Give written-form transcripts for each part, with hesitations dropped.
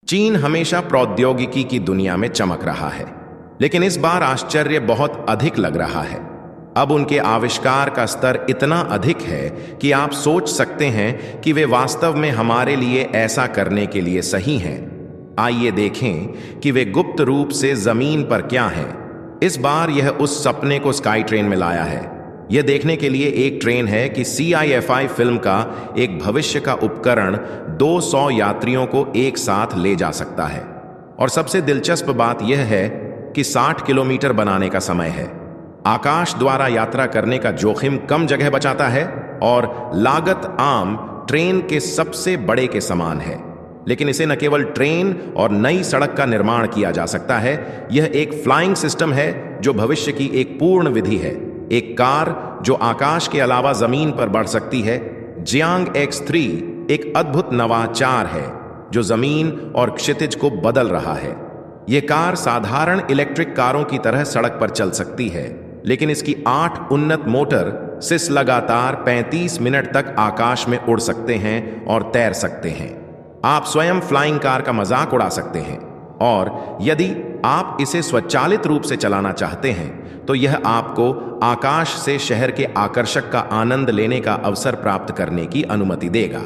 चीन हमेशा प्रौद्योगिकी की दुनिया में चमक रहा है, लेकिन इस बार आश्चर्य बहुत अधिक लग रहा है। अब उनके आविष्कार का स्तर इतना अधिक है कि आप सोच सकते हैं कि वे वास्तव में हमारे लिए ऐसा करने के लिए सही हैं। आइए देखें कि वे गुप्त रूप से जमीन पर क्या हैं। इस बार यह उस सपने को स्काई ट्रेन में लाया है। यह देखने के लिए एक ट्रेन है कि CIFI फिल्म का एक भविष्य का उपकरण 200 यात्रियों को एक साथ ले जा सकता है। और सबसे दिलचस्प बात यह है कि 60 किलोमीटर बनाने का समय है। आकाश द्वारा यात्रा करने का जोखिम कम जगह बचाता है और लागत आम ट्रेन के सबसे बड़े के समान है। लेकिन इसे न केवल ट्रेन और नई सड़क का निर्माण किया जा सकता है, यह एक फ्लाइंग सिस्टम है जो भविष्य की एक पूर्ण विधि है। एक कार जो आकाश के अलावा जमीन पर बढ़ सकती है। जियांग X3 एक अद्भुत नवाचार है जो जमीन और क्षितिज को बदल रहा है। यह कार साधारण इलेक्ट्रिक कारों की तरह सड़क पर चल सकती है, लेकिन इसकी 8 उन्नत मोटर से लगातार 35 मिनट तक आकाश में उड़ सकते हैं और तैर सकते हैं। आप स्वयं फ्लाइंग कार का मजाक उड़ा सकते हैं, और यदि आप इसे स्वचालित रूप से चलाना चाहते हैं तो यह आपको आकाश से शहर के आकर्षक का आनंद लेने का अवसर प्राप्त करने की अनुमति देगा।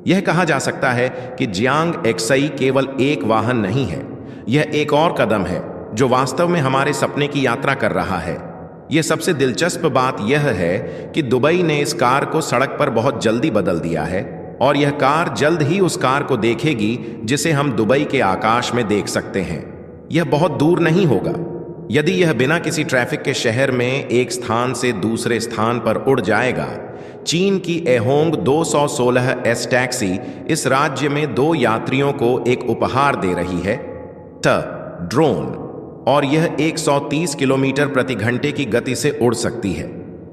यह कहा जा सकता है कि जियांग Xi केवल एक वाहन नहीं है, यह एक और कदम है जो वास्तव में हमारे सपने की यात्रा कर रहा है। यह सबसे दिलचस्प बात यह है कि दुबई ने इस कार को सड़क पर बहुत जल्दी बदल दिया है, और यह कार जल्द ही उस कार को देखेगी जिसे हम दुबई के आकाश में देख सकते हैं। यह बहुत दूर नहीं होगा। यदि यह बिना किसी ट्रैफिक के शहर में एक स्थान से दूसरे स्थान पर उड़ जाएगा। चीन की एहोंग 216S टैक्सी इस राज्य में 2 यात्रियों को एक उपहार दे रही है, ड्रोन, और यह 130 किलोमीटर प्रति घंटे की गति से उड़ सकती है।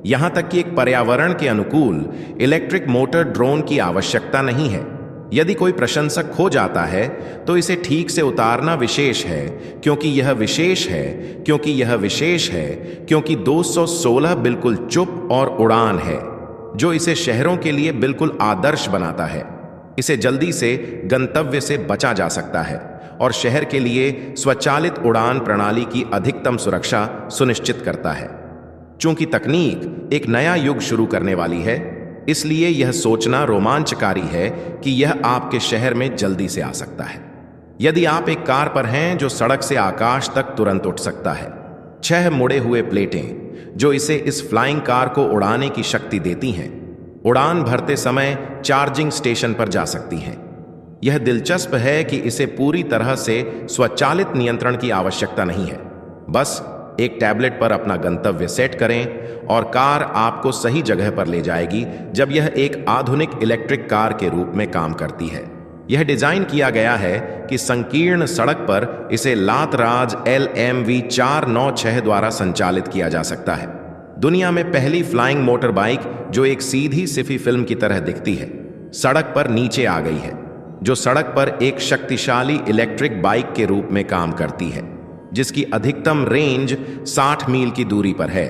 यहां तक कि एक पर्यावरण के अनुकूल इलेक्ट्रिक मोटर ड्रोन की आवश्यकता नहीं है। यदि कोई प्रशंसक खो जाता है तो इसे ठीक से उतारना विशेष है, क्योंकि यह विशेष है, क्योंकि 216 बिल्कुल चुप और उड़ान है, जो इसे शहरों के लिए बिल्कुल आदर्श बनाता है। इसे जल्दी से गंतव्य से बचा जा सकता है और शहर के लिए स्वचालित उड़ान प्रणाली की अधिकतम सुरक्षा सुनिश्चित करता है। चूंकि तकनीक एक नया युग शुरू करने वाली है, इसलिए यह सोचना रोमांचकारी है कि यह आपके शहर में जल्दी से आ सकता है। यदि आप एक कार पर हैं जो सड़क से आकाश तक तुरंत उठ सकता है। 6 मुड़े हुए प्लेटें जो इसे इस फ्लाइंग कार को उड़ाने की शक्ति देती हैं, उड़ान भरते समय चार्जिंग स्टेशन पर जा सकती हैं। यह दिलचस्प है कि इसे पूरी तरह से स्वचालित नियंत्रण की आवश्यकता नहीं है। बस एक टैबलेट पर अपना गंतव्य सेट करें और कार आपको सही जगह पर ले जाएगी जब यह एक आधुनिक इलेक्ट्रिक कार के रूप में काम करती है। यह डिजाइन किया गया है कि संकीर्ण सड़क पर इसे लातराज LMV 496 द्वारा संचालित किया जा सकता है। दुनिया में पहली फ्लाइंग मोटर बाइक जो एक सीधी सिफी फिल्म की तरह दिखती है, सड़क पर नीचे आ गई है, जो सड़क पर एक शक्तिशाली इलेक्ट्रिक बाइक के रूप में काम करती है, जिसकी अधिकतम रेंज 60 मील की दूरी पर है।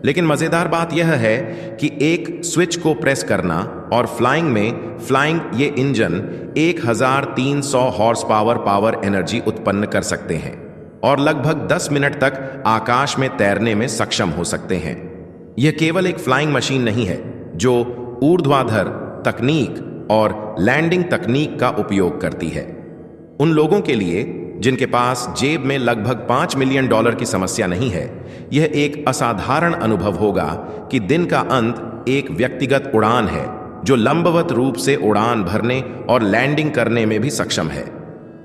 लेकिन मजेदार बात यह है कि एक स्विच को प्रेस करना और फ्लाइंग ये इंजन 1300 हॉर्स पावर एनर्जी उत्पन्न कर सकते हैं और लगभग 10 मिनट तक आकाश में तैरने में सक्षम हो सकते हैं। यह केवल एक फ्लाइंग मशीन नहीं है जो ऊर्ध्वाधर तकनीक और लैंडिंग तकनीक का उपयोग करती है। उन लोगों के लिए जिनके पास जेब में लगभग $5 मिलियन की समस्या नहीं है, यह एक असाधारण अनुभव होगा कि दिन का अंत एक व्यक्तिगत उड़ान है जो लंबवत रूप से उड़ान भरने और लैंडिंग करने में भी सक्षम है।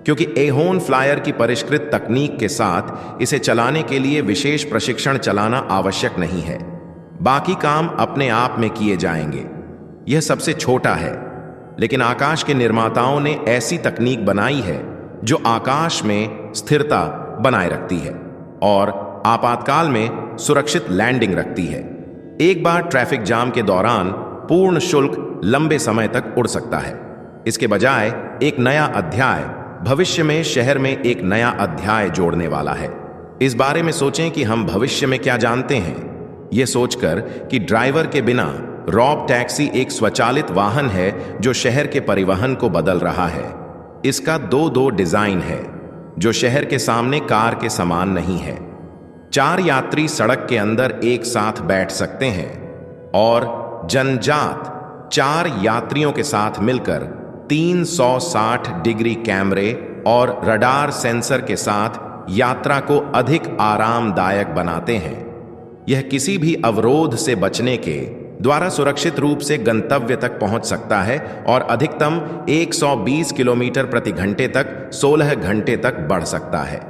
क्योंकि एहोन फ्लायर की परिष्कृत तकनीक के साथ इसे चलाने के लिए विशेष प्रशिक्षण चलाना आवश्यक नहीं है। बाकी काम अपने आप में किए जाएंगे। यह सबसे छोटा है, लेकिन आकाश के निर्माताओं ने ऐसी तकनीक बनाई है जो आकाश में स्थिरता बनाए रखती है और आपातकाल में सुरक्षित लैंडिंग रखती है। एक बार ट्रैफिक जाम के दौरान पूर्ण शुल्क लंबे समय तक उड़ सकता है। इसके बजाय एक नया अध्याय भविष्य में शहर में एक नया अध्याय जोड़ने वाला है। इस बारे में सोचें कि हम भविष्य में क्या जानते हैं। यह सोचकर कि ड्राइवर के बिना रॉब टैक्सी एक स्वचालित वाहन है जो शहर के परिवहन को बदल रहा है। इसका दो दो डिजाइन है जो शहर के सामने कार के समान नहीं है। 4 यात्री सड़क के अंदर एक साथ बैठ सकते हैं और जन्नजात 4 यात्रियों के साथ मिलकर 360 डिग्री कैमरे और रडार सेंसर के साथ यात्रा को अधिक आरामदायक बनाते हैं। यह किसी भी अवरोध से बचने के द्वारा सुरक्षित रूप से गंतव्य तक पहुंच सकता है और अधिकतम 120 किलोमीटर प्रति घंटे तक 16 घंटे तक बढ़ सकता है।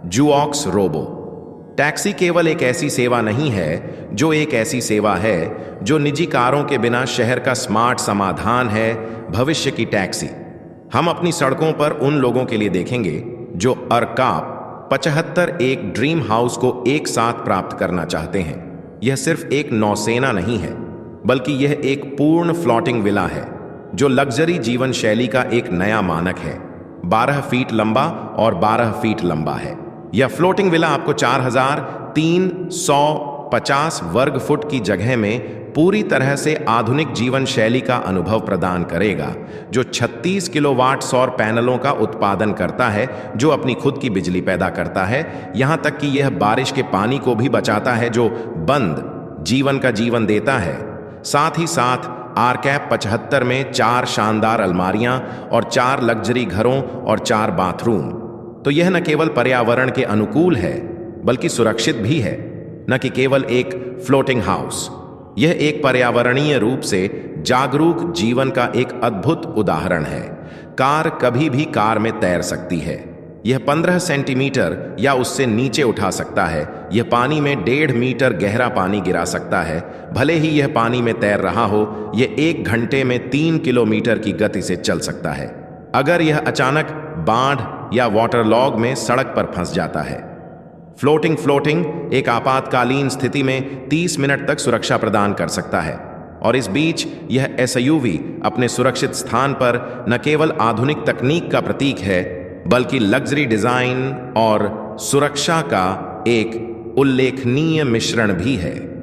जुऑक्स रोबो टैक्सी केवल एक ऐसी सेवा नहीं है जो एक ऐसी सेवा है जो निजी कारों के बिना शहर का स्मार्ट समाधान है, भविष्य की टैक्सी। हम अपनी सड़कों पर उन लोगों के लिए देखेंगे जो अरकाप 75 एक ड्रीम हाउस को एक साथ प्राप्त करना चाहते हैं। यह सिर्फ एक नौसेना नहीं है, बल्कि यह एक पूर्ण फ्लोटिंग विला है जो लग्जरी जीवन शैली का एक नया मानक है। 12 फीट लंबा और 12 फीट लंबा है। यह फ्लोटिंग विला आपको 4350 वर्ग फुट की जगह में पूरी तरह से आधुनिक जीवन शैली का अनुभव प्रदान करेगा, जो 36 किलोवाट सौर पैनलों का उत्पादन करता है, जो अपनी खुद की बिजली पैदा करता है। यहां तक कि यह बारिश के पानी को भी बचाता है जो बंद जीवन का जीवन देता है। साथ ही साथ आरकैप 75 में 4 शानदार अलमारियां और 4 लग्जरी घरों और 4 बाथरूम। तो यह न केवल पर्यावरण के अनुकूल है बल्कि सुरक्षित भी है। न कि केवल एक फ्लोटिंग हाउस, यह एक पर्यावरणीय रूप से जागरूक जीवन का एक अद्भुत उदाहरण है। कार कभी भी कार में तैर सकती है। यह 15 सेंटीमीटर या उससे नीचे उठा सकता है। यह पानी में 1.5 मीटर गहरा पानी गिरा सकता है। भले ही यह पानी में तैर रहा हो, यह 1 घंटे में 3 किलोमीटर की गति से चल सकता है अगर यह अचानक बाढ़ या वाटरलॉग में सड़क पर फंस जाता है। फ्लोटिंग एक आपातकालीन स्थिति में 30 मिनट तक सुरक्षा प्रदान कर सकता है और इस बीच यह एसयूवी अपने सुरक्षित स्थान पर न केवल आधुनिक तकनीक का प्रतीक है बल्कि लग्जरी डिजाइन और सुरक्षा का एक उल्लेखनीय मिश्रण भी है।